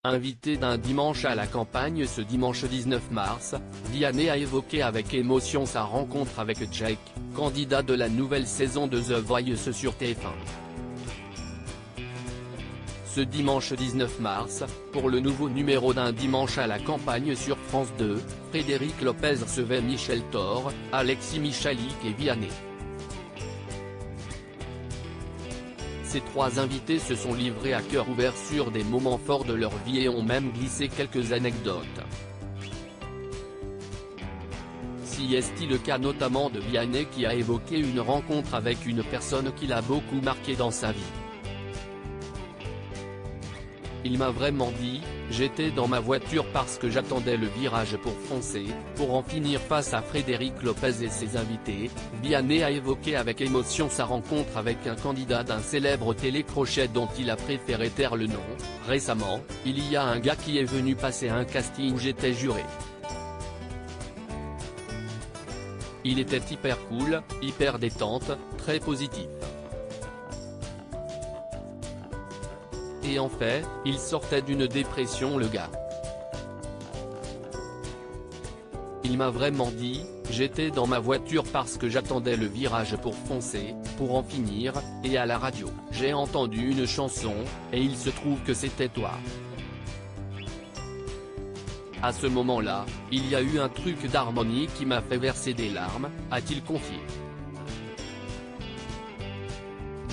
Invité d'un dimanche à la campagne ce dimanche 19 mars, Vianney a évoqué avec émotion sa rencontre avec Jake, candidat de la nouvelle saison de The Voice sur TF1. Ce dimanche 19 mars, pour le nouveau numéro d'un dimanche à la campagne sur France 2, Frédéric Lopez recevait Michel Thor, Alexis Michalik et Vianney. Ces trois invités se sont livrés à cœur ouvert sur des moments forts de leur vie et ont même glissé quelques anecdotes. Si est-il le cas notamment de Vianney qui a évoqué une rencontre avec une personne qui l'a beaucoup marqué dans sa vie. Il m'a vraiment dit, j'étais dans ma voiture parce que j'attendais le virage pour foncer, pour en finir face à Frédéric Lopez et ses invités. Vianney a évoqué avec émotion sa rencontre avec un candidat d'un célèbre télécrochet dont il a préféré taire le nom. Récemment, il y a un gars qui est venu passer un casting où j'étais juré. Il était hyper cool, hyper détente, très positif. Et en fait, il sortait d'une dépression le gars. Il m'a vraiment dit, j'étais dans ma voiture parce que j'attendais le virage pour foncer, pour en finir, et à la radio, j'ai entendu une chanson, et il se trouve que c'était toi. À ce moment-là, il y a eu un truc d'harmonie qui m'a fait verser des larmes, a-t-il confié.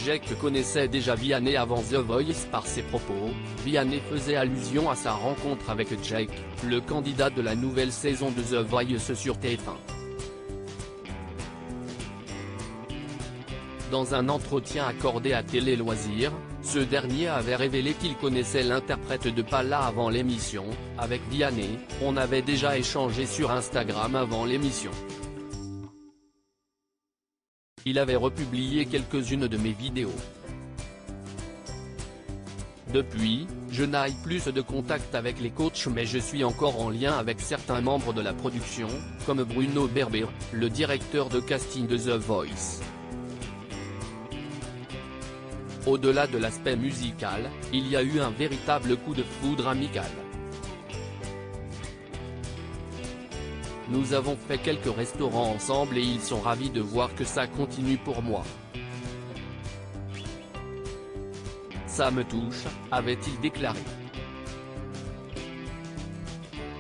Jake connaissait déjà Vianney avant The Voice par ses propos. Vianney faisait allusion à sa rencontre avec Jake, le candidat de la nouvelle saison de The Voice sur TF1. Dans un entretien accordé à Télé Loisirs, ce dernier avait révélé qu'il connaissait l'interprète de Pala avant l'émission. Avec Vianney, on avait déjà échangé sur Instagram avant l'émission. Il avait republié quelques-unes de mes vidéos. Depuis, je n'ai plus de contact avec les coachs mais je suis encore en lien avec certains membres de la production, comme Bruno Berber, le directeur de casting de The Voice. Au-delà de l'aspect musical, il y a eu un véritable coup de foudre amical. Nous avons fait quelques restaurants ensemble et ils sont ravis de voir que ça continue pour moi. Ça me touche, avait-il déclaré.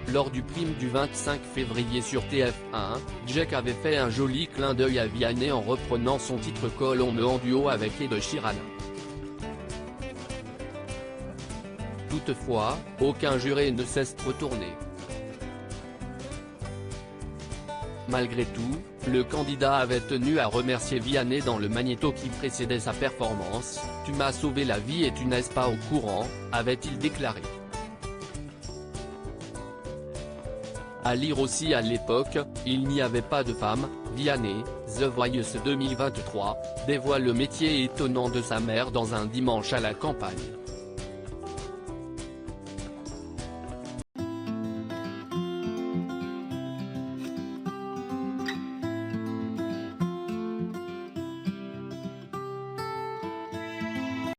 Lors du prime du 25 février sur TF1, Jake avait fait un joli clin d'œil à Vianney en reprenant son titre Call On Me en duo avec Ed Sheeran. Toutefois, aucun juré ne s'est retourné. Malgré tout, le candidat avait tenu à remercier Vianney dans le magnéto qui précédait sa performance. « Tu m'as sauvé la vie et tu n'es pas au courant », avait-il déclaré. À lire aussi à l'époque, il n'y avait pas de femme. Vianney, The Voice 2023, dévoile le métier étonnant de sa mère dans un dimanche à la campagne.